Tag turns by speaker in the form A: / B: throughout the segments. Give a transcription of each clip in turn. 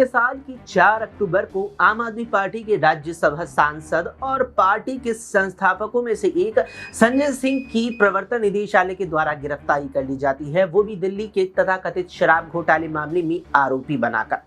A: बीते साल की 4 अक्टूबर को आम आदमी पार्टी के राज्यसभा सांसद और पार्टी के संस्थापकों में से एक संजय सिंह की प्रवर्तन निदेशालय के द्वारा गिरफ्तारी कर ली जाती है, वो भी दिल्ली के तथाकथित शराब घोटाले मामले में आरोपी बनाकर।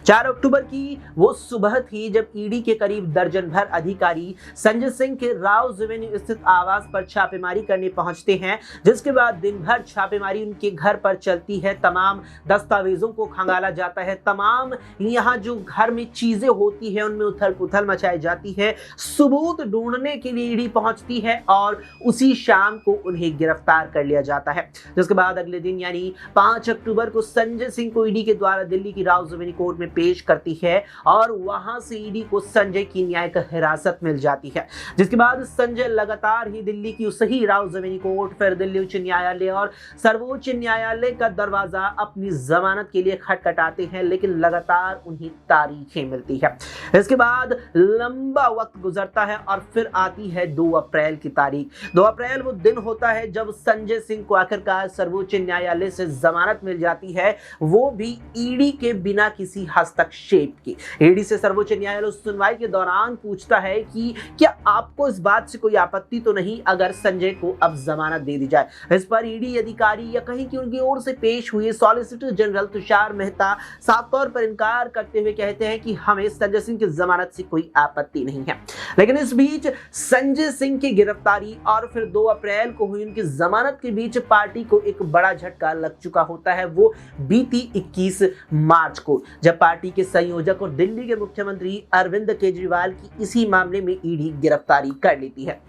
A: 4 अक्टूबर की वो सुबह थी जब ईडी के करीब दर्जन भर अधिकारी संजय सिंह के राउज एवेन्यू स्थित आवास पर छापेमारी करने पहुंचते हैं, जिसके बाद दिन भर छापेमारी उनके घर पर चलती है। तमाम दस्तावेजों को खंगाला जाता है, तमाम यहाँ जो घर में चीजें होती है उनमें उथल पुथल मचाई जाती है। सबूत ढूंढने के लिए ईडी पहुंचती है और उसी शाम को उन्हें गिरफ्तार कर लिया जाता है, जिसके बाद अगले दिन यानी 5 अक्टूबर को संजय सिंह को ईडी के द्वारा दिल्ली की राउज एवेन्यू कोर्ट में पेश करती है और वहां से ईडी को संजय की न्यायिक हिरासत मिल जाती है, जिसके बाद संजय लगातार ही दिल्ली की उस ही राउज एवेन्यू कोर्ट, फिर दिल्ली उच्च न्यायालय और सर्वोच्च न्यायालय का दरवाजा अपनी जमानत के लिए खटखटाते हैं, लेकिन लगातार उन्हें तारीखें मिलती है। इसके बाद लंबा वक्त गुजरता है और फिर आती है 2 अप्रैल की तारीख। 2 अप्रैल वो दिन होता है जब संजय सिंह को आखिरकार सर्वोच्च न्यायालय से जमानत मिल जाती है, वो भी ईडी के बिना किसी हस्तक्षेप की। ईडी से सर्वोच्च न्यायालय सुनवाई के दौरान पूछता है कि क्या आपको इस बात से कोई आपत्ति तो नहीं अगर संजय को अब जमानत दे दी जाए। इस पर ईडी अधिकारी या कहीं की उनकी ओर से पेश हुए सॉलिसिटर जनरल तुषार मेहता साफ तौर पर इनकार करते हुए कहते हैं कि हमें संजय सिंह की जमानत से कोई आपत्ति नहीं है। लेकिन इस बीच संजय सिंह की गिरफ्तारी और फिर 2 अप्रैल को हुई उनकी जमानत के बीच पार्टी को एक बड़ा झटका लग चुका होता है। वो बीती 21 मार्च को, जब पार्टी के संयोजक और दिल्ली के मुख्यमंत्री अरविंद केजरीवाल की इसी मामले में ईडी गिरफ्तारी कर लेती है।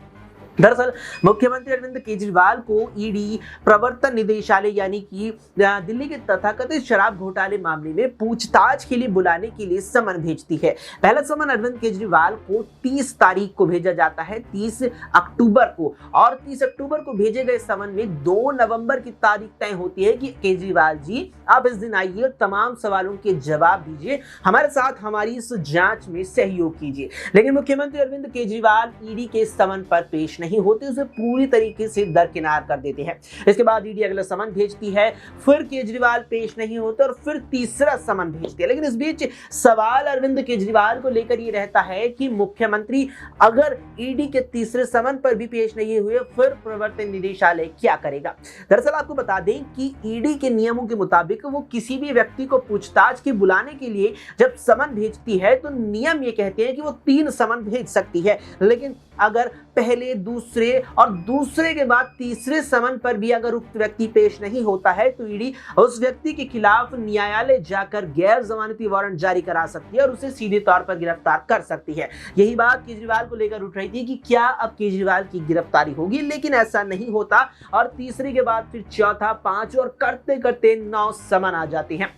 A: दरअसल मुख्यमंत्री अरविंद केजरीवाल को ईडी प्रवर्तन निदेशालय यानी कि दिल्ली के तथाकथित शराब घोटाले मामले में पूछताछ के लिए बुलाने के लिए समन भेजती है। पहला समन अरविंद केजरीवाल को 30 तारीख को भेजा जाता है, 30 अक्टूबर को, और 30 अक्टूबर को भेजे गए समन में 2 नवंबर की तारीख तय होती है कि केजरीवाल जी आप इस दिन आइए और तमाम सवालों के जवाब दीजिए, हमारे साथ हमारी इस जांच में सहयोग कीजिए। लेकिन मुख्यमंत्री अरविंद केजरीवाल ईडी के समन पर पेश नहीं होते, उसे पूरी तरीके से दरकिनार कर देते हैं। इसके बाद ईडी अगला समन भेजती है, फिर केजरीवाल पेश नहीं होते और फिर तीसरा समन भेजती है। लेकिन इस बीच सवाल अरविंद केजरीवाल को लेकर ये रहता है कि मुख्यमंत्री अगर ईडी के तीसरे समन पर भी पेश नहीं हुए फिर प्रवर्तन निदेशालय क्या करेगा। दरअसल आपको बता दें कि ईडी के नियमों के मुताबिक वो किसी भी व्यक्ति को पूछताछ के बुलाने के लिए जब समन भेजती है तो नियम ये कहते हैं कि वो 3 समन भेज सकती है, लेकिन अगर पहले, दूसरे और दूसरे के बाद तीसरे समन पर भी अगर उक्त व्यक्ति पेश नहीं होता है तो ईडी उस व्यक्ति के खिलाफ न्यायालय जाकर गैर जमानती वारंट जारी करा सकती है और उसे सीधे तौर पर गिरफ्तार कर सकती है। यही बात केजरीवाल को लेकर उठ रही थी कि क्या अब केजरीवाल की गिरफ्तारी होगी, लेकिन ऐसा नहीं होता और तीसरे के बाद फिर चौथा, 5 और करते करते 9 समन आ जाते हैं।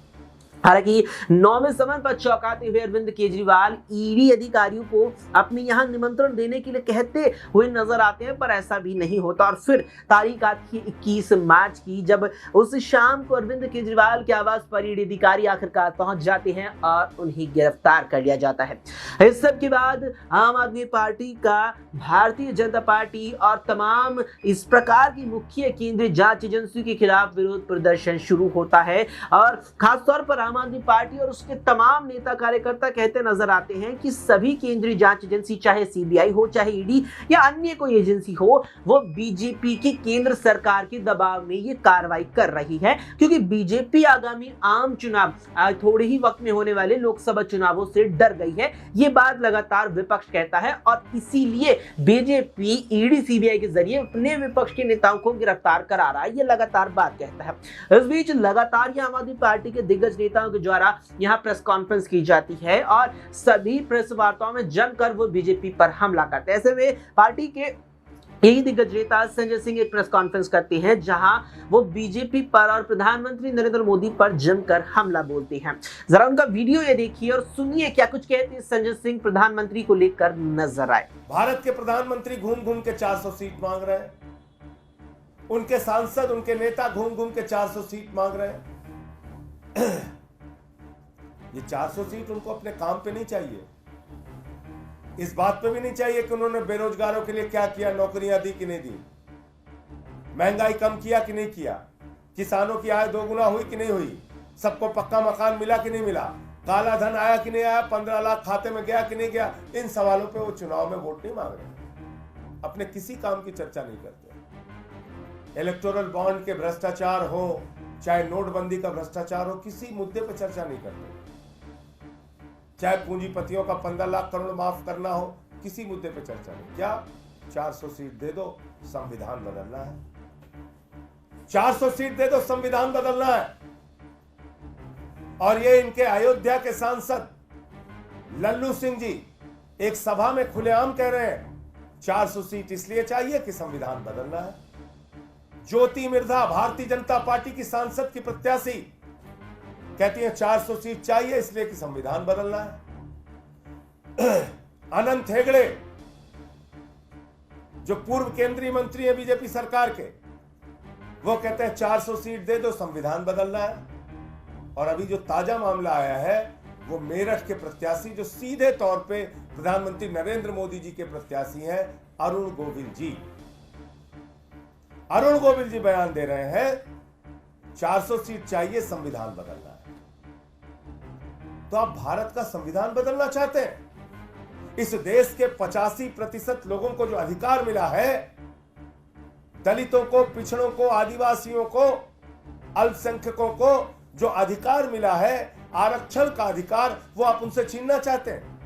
A: हालांकि 9वें समन पर चौंकाते हुए अरविंद केजरीवाल ईडी अधिकारियों को अपने यहां निमंत्रण देने के लिए कहते हुए नजर आते हैं, पर ऐसा भी नहीं होता और फिर तारीख आती है 21 मार्च की, जब उस शाम को अरविंद केजरीवाल के आवास पर ईडी अधिकारी आखिरकार पहुंच जाते हैं और उन्हें गिरफ्तार कर लिया जाता है। इस सब के बाद आम आदमी पार्टी का भारतीय जनता पार्टी और तमाम इस प्रकार की मुख्य केंद्रीय जांच एजेंसी के खिलाफ विरोध प्रदर्शन शुरू होता है और खासतौर पर आम आदमी पार्टी और उसके तमाम नेता कार्यकर्ता कहते नजर आते हैं कि सभी केंद्रीय जांच एजेंसी, चाहे सीबीआई हो, चाहे ईडी या अन्य कोई एजेंसी हो, वो बीजेपी की केंद्र सरकार के दबाव में ये कार्रवाई कर रही है, क्योंकि बीजेपी आगामी आम चुनाव थोड़े ही वक्त में होने वाले लोकसभा चुनावों से डर गई है। ये बात लगातार विपक्ष कहता है और इसीलिए बीजेपी ईडी सीबीआई के जरिए अपने विपक्ष के नेताओं को गिरफ्तार करा रहा है, ये लगातार बात कहता है। इस बीच लगातार आम आदमी पार्टी के दिग्गज नेताओं के द्वारा यहां प्रेस कॉन्फ्रेंस की जाती है और सभी प्रेस वार्ताओं में जमकर वो बीजेपी पर हमला करते हैं। ऐसे में पार्टी के यही दिग्गज नेता संजय सिंह एक प्रेस कॉन्फ्रेंस करते हैं जहां वो बीजेपी पर और प्रधानमंत्री नरेंद्र मोदी पर जमकर हमला बोलते हैं। जरा उनका वीडियो ये देखिए और सुनिए क्या कुछ कहते हैं संजय सिंह प्रधानमंत्री को लेकर नजर आए।
B: भारत के प्रधानमंत्री घूम घूम के 400 सीट मांग रहे हैं, उनके सांसद, उनके नेता घूम घूम के 400 सीट मांग रहे हैं। ये 400 सीट उनको अपने काम पे नहीं चाहिए, इस बात पे भी नहीं चाहिए कि उन्होंने बेरोजगारों के लिए क्या किया, नौकरियां दी कि नहीं दी, महंगाई कम किया कि नहीं किया, किसानों की आय दोगुना हुई कि नहीं हुई, सबको पक्का मकान मिला कि नहीं मिला, काला धन आया कि नहीं आया, 15 लाख खाते में गया कि नहीं गया, इन सवालों पे वो चुनाव में वोट नहीं मांग रहे, अपने किसी काम की चर्चा नहीं करते। इलेक्टोरल बॉन्ड के भ्रष्टाचार हो, चाहे नोटबंदी का भ्रष्टाचार हो, किसी मुद्दे पर चर्चा नहीं करते। चाहे पूंजीपतियों का 15 लाख करोड़ माफ करना हो, किसी मुद्दे पर चर्चा नहीं। क्या 400 सीट दे दो, संविधान बदलना है। 400 सीट दे दो, संविधान बदलना है। और ये इनके अयोध्या के सांसद लल्लू सिंह जी एक सभा में खुलेआम कह रहे हैं 400 सीट इसलिए चाहिए कि संविधान बदलना है। ज्योति मिर्धा भारतीय जनता पार्टी की सांसद की प्रत्याशी कहती है 400 सीट चाहिए इसलिए कि संविधान बदलना है। अनंत हेगड़े जो पूर्व केंद्रीय मंत्री है बीजेपी सरकार के, वो कहते हैं 400 सीट दे दो, संविधान बदलना है। और अभी जो ताजा मामला आया है वो मेरठ के प्रत्याशी जो सीधे तौर पे प्रधानमंत्री नरेंद्र मोदी जी के प्रत्याशी हैं, अरुण गोविल जी। अरुण गोविल जी बयान दे रहे हैं 400 सीट चाहिए, संविधान बदलना है। तो आप भारत का संविधान बदलना चाहते हैं? इस देश के 85% लोगों को जो अधिकार मिला है, दलितों को, पिछड़ों को, आदिवासियों को, अल्पसंख्यकों को जो अधिकार मिला है, आरक्षण का अधिकार, वो आप उनसे छीनना चाहते हैं।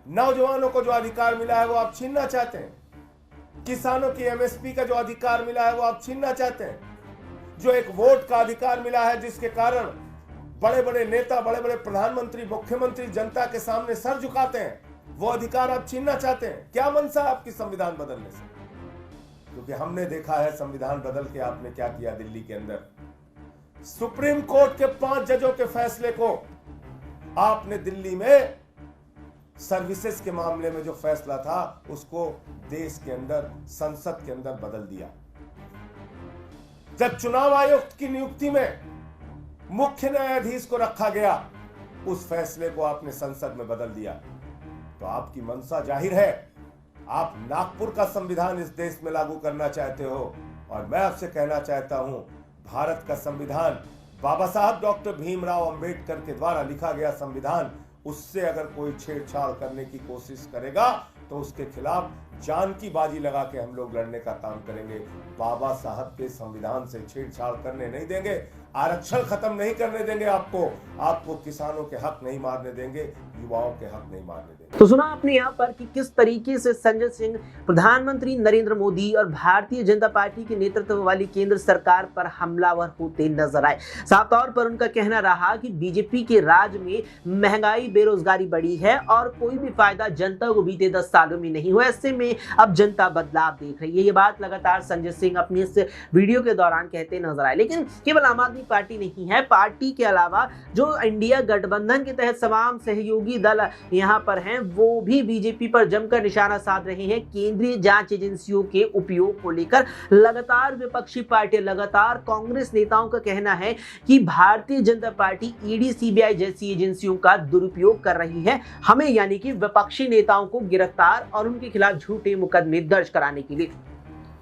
B: नौजवानों को जो अधिकार मिला है वो आप छीनना चाहते हैं। किसानों की एमएसपी का जो अधिकार मिला है वो आप छीनना चाहते हैं। जो एक वोट का अधिकार मिला है जिसके कारण बड़े बड़े नेता, बड़े बड़े प्रधानमंत्री, मुख्यमंत्री जनता के सामने सर झुकाते हैं, वो अधिकार आप छीनना चाहते हैं। क्या मनसा है आपकी संविधान बदलने से? क्योंकि हमने देखा है संविधान बदल के आपने क्या किया। दिल्ली के अंदर सुप्रीम कोर्ट के 5 जजों के फैसले को आपने दिल्ली में सर्विसेज के मामले में जो फैसला था उसको देश के अंदर, संसद के अंदर बदल दिया। जब चुनाव आयुक्त की नियुक्ति में मुख्य न्यायाधीश को रखा गया, उस फैसले को आपने संसद में बदल दिया। तो आपकी मंशा जाहिर है, आप नागपुर का संविधान इस देश में लागू करना चाहते हो। और मैं आपसे कहना चाहता हूं, भारत का संविधान बाबा साहब डॉक्टर भीमराव अंबेडकर के द्वारा लिखा गया संविधान, उससे अगर कोई छेड़छाड़ करने की कोशिश करेगा तो उसके खिलाफ जान की बाजी लगा के हम लोग लड़ने का काम करेंगे। बाबा साहब के संविधान से छेड़छाड़ करने नहीं देंगे, आरक्षण खत्म नहीं करने देंगे, आपको किसानों के हक नहीं मारने देंगे, युवाओं के हक नहीं मारने देंगे।
A: तो सुना आपने यहाँ पर कि किस तरीके से संजय सिंह प्रधानमंत्री नरेंद्र मोदी और भारतीय जनता पार्टी के नेतृत्व वाली केंद्र सरकार पर हमलावर होते नजर आए। साफ तौर पर उनका कहना रहा कि बीजेपी के राज में महंगाई, बेरोजगारी बढ़ी है और कोई भी फायदा जनता को बीते 10 सालों में नहीं हुआ। ऐसे में अब जनता बदलाव देख रही है। ये बात लगातार संजय सिंह अपनी इस वीडियो के दौरान कहते नजर आए। लेकिन केवल आम आदमी पार्टी नहीं है, पार्टी के अलावा जो इंडिया गठबंधन के तहत तमाम सहयोगी दल यहाँ पर हैं, वो भी बीजेपी पर जमकर निशाना साध रहे हैं। केंद्रीय जांच एजेंसियों के उपयोग को लेकर लगातार विपक्षी पार्टियां, लगातार कांग्रेस नेताओं का कहना है कि Bharatiya Janata party ED, CBI जैसी एजेंसियों का दुरुपयोग कर रही है, हमें यानी कि विपक्षी नेताओं को गिरफ्तार और उनके खिलाफ झूठे मुकदमे दर्ज कराने के लिए।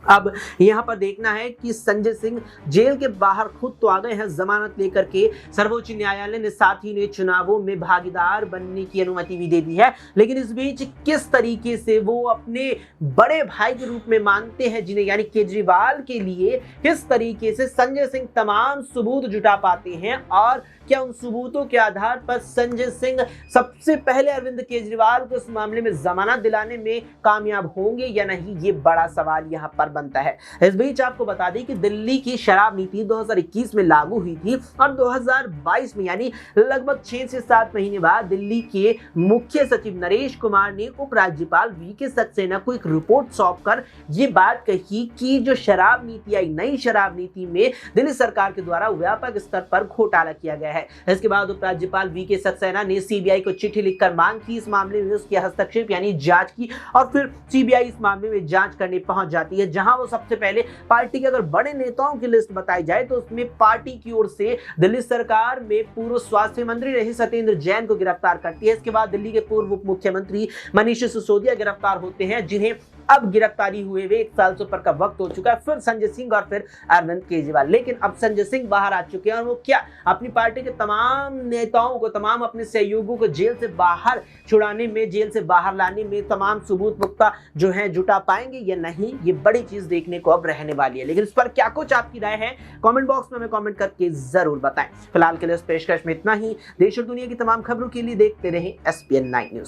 A: अब यहां पर देखना है कि संजय सिंह जेल के बाहर खुद तो आ गए हैं जमानत लेकर के। सर्वोच्च न्यायालय ने साथ ही ने चुनावों में भागीदार बनने की अनुमति भी दे दी है। लेकिन इस बीच किस तरीके से वो अपने बड़े भाई के रूप में मानते हैं जिन्हें, यानी केजरीवाल के लिए किस तरीके से संजय सिंह तमाम सबूत जुटा पाते हैं और क्या उन सबूतों के आधार पर संजय सिंह सबसे पहले अरविंद केजरीवाल को इस मामले में जमानत दिलाने में कामयाब होंगे या नहीं, ये बड़ा सवाल यहां पर बनता है। इस बीच आपको बता दें कि दिल्ली की शराब नीति 2021 में लागू हुई थी और 2022 में यानी लगभग 6 से 7 महीने बाद दिल्ली के मुख्य सचिव नरेश कुमार ने उपराज्यपाल वीके सक्सेना को एक रिपोर्ट सौंपकर ये बात कही कि जो शराब नीति आई, नई शराब नीति में दिल्ली सरकार के द्वारा व्यापक स्तर पर घोटाला किया गया है। इसके बाद उपराज्यपाल वीके सक्सेना ने सीबीआई को चिट्ठी लिखकर मांग की इस मामले में उसके हस्तक्षेप यानी जांच की और फिर सीबीआई इस मामले में जांच करने पहुंच जाती है, जहां वो सबसे पहले पार्टी के अगर बड़े नेताओं की लिस्ट बताई जाए तो उसमें पार्टी की ओर से दिल्ली सरकार में पूर्व स्वास्थ्य मंत्री रहे सत्येंद्र जैन को गिरफ्तार करती है। इसके बाद दिल्ली के पूर्व उप मुख्यमंत्री मनीष सिसोदिया गिरफ्तार होते हैं, जिन्हें अब गिरफ्तारी हुए 1 साल से ऊपर का वक्त हो चुका है, फिर संजय सिंह और फिर अरविंद केजरीवाल। लेकिन अब संजय सिंह बाहर आ चुके हैं और वो क्या अपनी पार्टी के तमाम नेताओं को, तमाम अपने सहयोगियों को जेल से बाहर छुड़ाने में, जेल से बाहर लाने में तमाम सबूत पुख्ता जो है जुटा पाएंगे या नहीं, ये बड़ी चीज देखने को अब रहने वाली है। लेकिन इस पर क्या कुछ आपकी राय है, कमेंट बॉक्स में हमें कमेंट करके जरूर बताएं। फिलहाल के लिए इस पेशकश में इतना ही। देश और दुनिया की तमाम खबरों के लिए देखते रहें SPN 9 न्यूज।